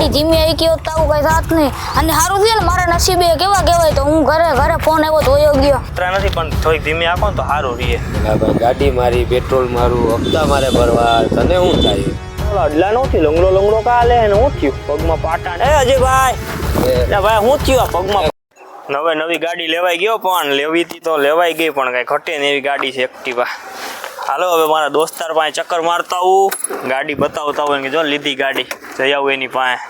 ગાડી ધીમી આવી ગયો તો આવું કઈ થાત નહીં અને સારું થયું ને મારા નસીબે કેવા કહેવાય તો હું ઘરે ફોન આવ્યો તો વયો ગયો નથી પણ થોડીક ધીમી આખો ને તો સારું રહીએ ભાઈ ગાડી મારી પેટ્રોલ મારું હપ્તા મારે ભરવા તને શું થાય અડલા નથી લંગડો કાલે ને શું થયું પગમાં પાટા એ અજયભાઈ ભાઈ શું થયું આ પગમાં નવે નવી ગાડી લેવાઈ ગયો પણ લેવી હતી તો લેવાઈ ગઈ પણ કઈ ઘટે ને એવી ગાડી છે એક્ટિવા હાલો હવે મારા દોસ્તાર પાસે ચક્કર મારતા આવું ગાડી બતાવતા હોય કે જો લીધી ગાડી જઈ આવું એની પાસે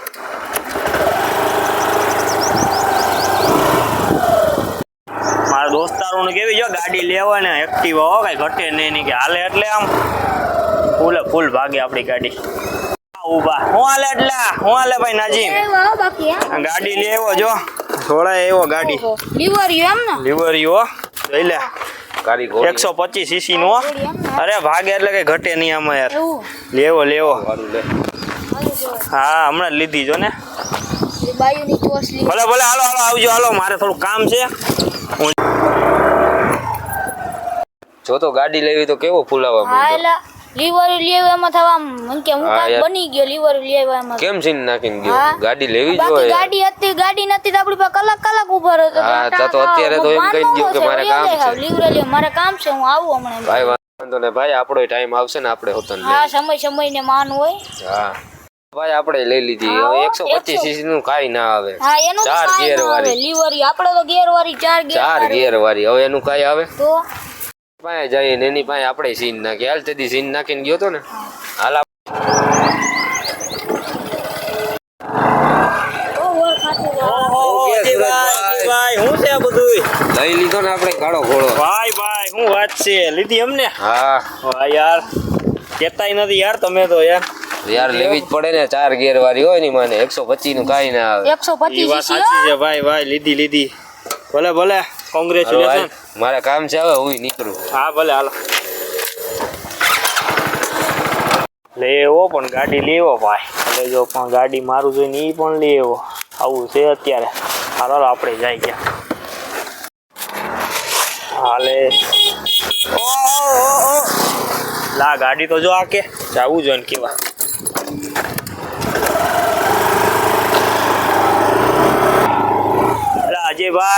મારા દોસ્તારોને કેવી જો ગાડી લેવા ને એક્ટિવા હો કઈ ઘટે નહીં કે હાલે એટલે આમ ફૂલ ભાગે આપણી ગાડી ઉભા હું હાલે એટલે હું હાલે ભાઈ નાજીમ ગાડી લેવો જો થોડા એવો ગાડી લીવરીઓ જોઈ લે 125 સીસી નો અરે ભાગે એટલે કઈ ઘટે નહીં આમાં યાર લેવો હા હમણાં લીધી જો ને ભલે હાલો આવજો હાલો મારે થોડું કામ છે જો તો ગાડી લેવી તો કેવો ફૂલાવા લીવર લેવામાં થવા મન કે હું કામ બની ગયો લીવર લેવામાં કેમ સીન નાખીને ગયો ગાડી લેવી જોઈએ ગાડી નથી તો આપણી પાસે કલાક ઉભા રહ્યો હા તો અત્યારે તો એમ કહી દયો કે મારે કામ છે લીવર લે મારે કામ છે હું આવું હમણાં ભાઈ વાંધો ને ભાઈ આપણો ટાઈમ આવશે ને આપણે હોતન હા સમય ને માન હોય હા ભાઈ આપણે લઈ લીધી 125 સીસી નું કાઈ ના આવે હા એનું 4 ગિયર વાળી લીવર આપણે તો ગિયર વાળી 4 ગિયર વાળી હવે એનું કાઈ આવે તો પાસે જઈએ ને એની પાસે આપણે સીન નાખી હાલ તેદી સીન નાખીને ગયો તો ને હાલ હું છે બધું લઈ લીધો ને આપણે કાળો ઘોડો ભાઈ શું વાત છે લીધી એમને હા યાર કેતાય નથી યાર તમે તો યાર લેવી જ પડે ને 4 ગિયર વાળી હોય ને માને 125 નું કાઈ ના આવે 125 સાચી છે ભાઈ લીધી ભલે કોંગ્રેચ્યુલેશન મારે કામ છે હવે હું નીકળું હા ભલે હાલો લેવો પણ ગાડી લેવો ભાઈ એટલે જો પણ ગાડી મારું જોઈને ઈ પણ લેવો આવું છે અત્યારે હાલો આપણે જાય ગયા હાલે લા ગાડી તો જો આ કે જાવું જોઈએ ને કેવા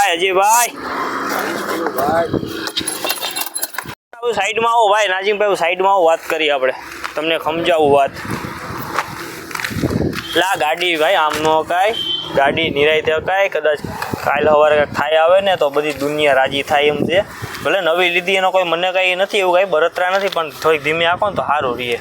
અજયભાઈ સાઈડમાં આવો ભાઈ નાજીમભાઈ સાઈડમાં આવો વાત કરી આપણે તમને સમજાવું વાત લા ગાડી ભાઈ આમ નો કાંઈ ગાડી નિરાયતે કાંઈ કદાચ કાલ સવારે થાય આવે ને તો બધી દુનિયા રાજી થાય એમ છે ભલે નવી લીધી એનો કોઈ મને કઈ નથી એવું કઈ બરતરા નથી પણ થોડીક ધીમે આખો ને તો સારું રહીએ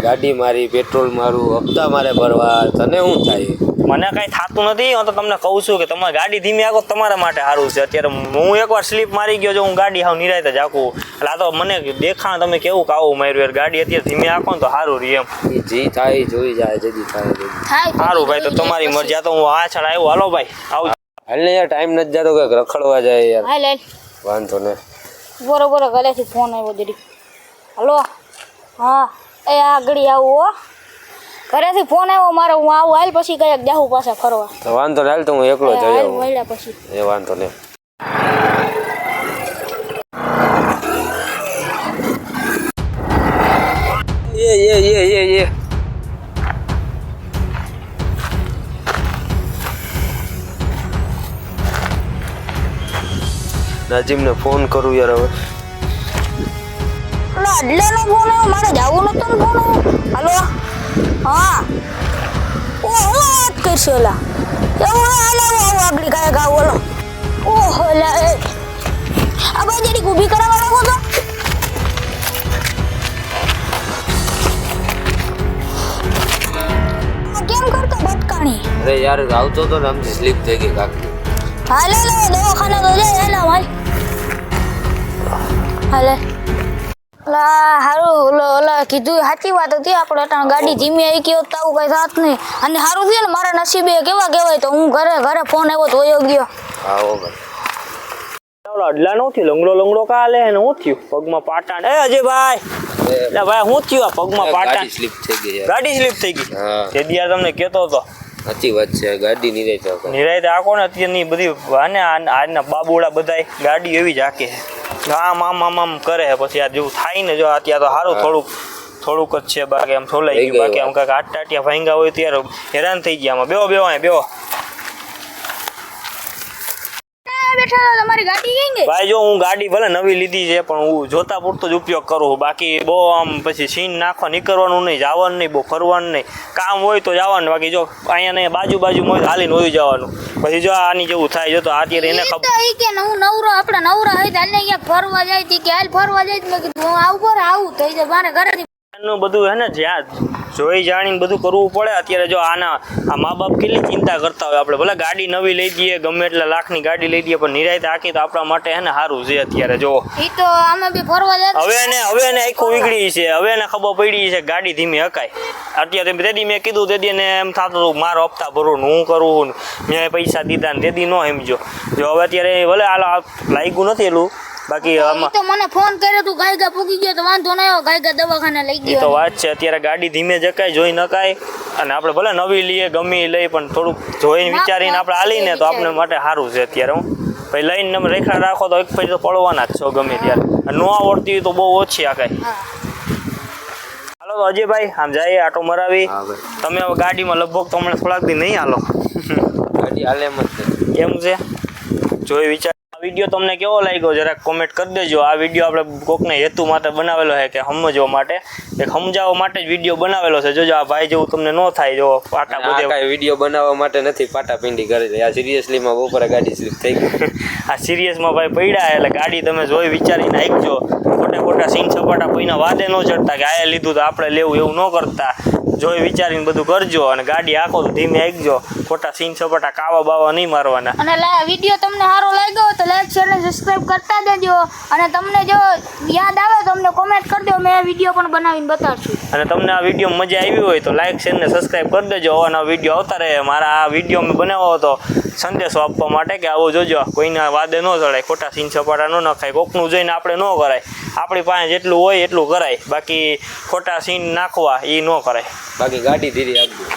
ગાડી મારી પેટ્રોલ મારું હપ્તા મારે ભરવા તને શું થાય મને કઈ થતું નથી હું તો તમને કહું છું કે તમારી ગાડી ધીમી આખો તમારા માટે સારું છે અત્યારે હું એકવાર સ્લીપ મારી ગયો જો હું ગાડી હાવ નિરાયતે જ આખું એટલે આ તો મને દેખાણ તમે કેવું કાવું માર્યું યાર ગાડી અત્યારે ધીમે આખો ને તો સારું રહી એમ જી થાય જોઈ જાય જદી થાય સારું ભાઈ તો તમારી મરજી આ તો હું આ છાડ આવ્યો હાલો ભાઈ આવું હાલ ને યાર ટાઈમ નથી જતો કે રખડવા જાય યાર હાલ વાંધો ને બરોબર ગલેથી ફોન આવ્યો જરી હલો હા એ આગળ આવું હો ઘરેથી ફોન આવ્યો મારે હું આવું હાલ પછી કયાક જાહું પાછા ફરવા તો વાંધો ને હાલ તો હું એકલો જઈ આવું મળ્યા પછી એ વાંધો ને એ નાજીમને ફોન કરું યાર હવે અડલેનો ફોન આવ્યો મારે જવું નતું ને ફોન આવ્યો હલો હા ઓ હું વાત કરશો લા એવું હાલે આવું આગળ કાંઈ ગાવ બોલો ઓહો લા આ ભાઈ જરી ઊભી કરાવવા લાગો તો કેમ કરતો બટકાણી અરે યાર આવતો તો ને આમથી સ્લીપ થઈ ગઈ કાકી હાલે લે દવાખાના તો જાય એલા ભાઈ હાલે લા હારું ઓલા કીધું સાચી વાત હતી આપણે અટાણ ગાડી ધીમી આવી ગયો તો આવું કઈ થાત નહીં અને સારું થયું ને મારા નસીબે કેવા કહેવાય તો હું ઘરે ફોન આવ્યો તો વયો ગયો આવો ભાઈ અડલા નથી લંગડો કાલે ને શું થયું પગમાં પાટા એ અજયભાઈ એટલે ભાઈ શું થયું આ પગમાં પાટા ગાડી સ્લીપ થઈ ગઈ યાર ગાડી સ્લીપ થઈ ગઈ હા તે દિયા તમને કહેતો હતો સાચી વાત છે ગાડી નિરાયતે આખો ને અત્યારની બધી આને આજના બાબુડા બધાય ગાડી એવી જ આકે આમ કરે છે પછી આ જેવું થાય ને જો અત્યારે તો સારું થોડુંક થોડુંક જ છે બાકી આમ છોલાઈ ગયું બાકી આમ કાંઈક આટ ટાટિયા ભાંગા હોય ત્યારે હેરાન થઈ ગયા આમાં બેહો અહીંયા બેહો બેઠા તમારી ગાડી કઈ ગઈ ભાઈ જો હું ગાડી ભલે નવી લીધી છે પણ હું જોતા પૂરતો જ ઉપયોગ કરું બાકી બહુ આમ પછી સીન નાખવા નીકળવાનું નહીં જવાનું નહીં બહુ ફરવાનું નહીં કામ હોય તો જવાનું બાકી જો અહીંયા નહીં બાજુ હોય હાલીને હોય જવાનું પછી જો આની જેવું થાય જો તો અત્યારે એને ખબર કે હું નવરો આપણે નવરા હોય તો હાલને ક્યાંક ફરવા જાય તી કે હાલ ફરવા જાય મેં કીધું હું આવું થઈ જાય મારે ઘરેથી નું બધું હે ને જ્યાં જોઈ જાણીને બધું કરવું પડે અત્યારે જો આ મા બાપ કેટલી ચિંતા કરતા હોય આપણે ભલે ગાડી નવી લઈ દઈએ ગમે એટલા લાખની ગાડી લઈ દઈએ પણ નિરાયત આખી તો આપણા માટે હે ને સારું છે અત્યારે જો ઈ તો અમે બી ફરવા જાય હવે એને આખું વીગળી છે હવે એને ખબર પડી છે ગાડી ધીમી હકાય અત્યારે તેદી મેં કીધું તેદી એને એમ થતું હતું મારો હપ્તા ભરવું હું કરવું મેં પૈસા દીધા ને તેદી ન સમજો જો હવે અત્યારે ભલે લાગ્યું નથી એલું બાકી આમાં તો મને ફોન કર્યો તું ગાયગા પૂગી ગયો તો વાંધો ન આવ્યો ગાયગા દવાખાને લઈ ગયો તો વાત છે અત્યારે ગાડી ધીમે જકાય જોઈ નકાય અને આપણે ભલે નવી લઈએ ગમી લઈ પણ થોડુંક જોઈને વિચારીને આપણે હાલીને તો આપણે માટે સારું છે અત્યારે હું પછી લઈને તમે રેખા રાખો તો એક પછી તો પડવાના જ છો ગમે ત્યારે ન આવડતી હોય તો બહુ ઓછી આ કાંઈ હાલો તો અજયભાઈ આમ જઈએ આટો મરાવી તમે હવે ગાડીમાં લગભગ તમને થોડાક દી નહીં હાલો ગાડી હાલે એમ જ એમ છે જોઈ વિચાર વિડીયો તમને કેવો લાગ્યો જરાક કોમેન્ટ કરી દેજો આ વિડીયો આપણે કોકને હેતુ માટે બનાવેલો છે કે સમજવા માટે એક સમજાવવા માટે જ વિડીયો બનાવેલો છે જોજો આ ભાઈ જેવું તમને ન થાય જો પાટા બધે કાંઈ વિડીયો બનાવવા માટે નથી પાટા પિંડી કરી છે આ સિરિયસલીમાં બપોરે ગાડી સ્લીપ થઈ ગઈ આ સિરિયસમાં ભાઈ પડ્યા એટલે ગાડી તમે જોઈ વિચારીને હાંકજો ખોટા સીન સપાટા કોઈના વાદે ન ચડતા કે આ લીધું તો આપણે લેવું એવું ન કરતા જોઈ વિચારીને બધું કરજો અને ગાડી આખો તો ધીમે હાંકજો ખોટા સીન સપાટા કાવા બાવા નહીં મારવાના અને વિડીયો તમને સારો લાગ્યો તો લાઈક શેર અને સબસ્ક્રાઇબ કરતા દેજો અને તમને જો યાદ આવે તો અમને કોમેન્ટ કરી દો મેં વિડીયો પણ બનાવીને બતાવશું અને તમને આ વિડીયો મજા આવી હોય તો લાઈક શેર ને સબસ્ક્રાઇબ કરી દેજો આવા વિડીયો આવતા રહે મારા આ વિડીયો મેં બનાવ્યો હતો સંદેશો આપવા માટે કે આવો જોજો કોઈના વાદે ન ચડાય ખોટા સીન સપાટા ન નખાય કોકનું જોઈને આપણે ન કરાય આપણી પાસે જેટલું હોય એટલું કરાય બાકી ખોટા સીન નાખવા એ ન કરાય બાકી ગાડી ધીરી આપજો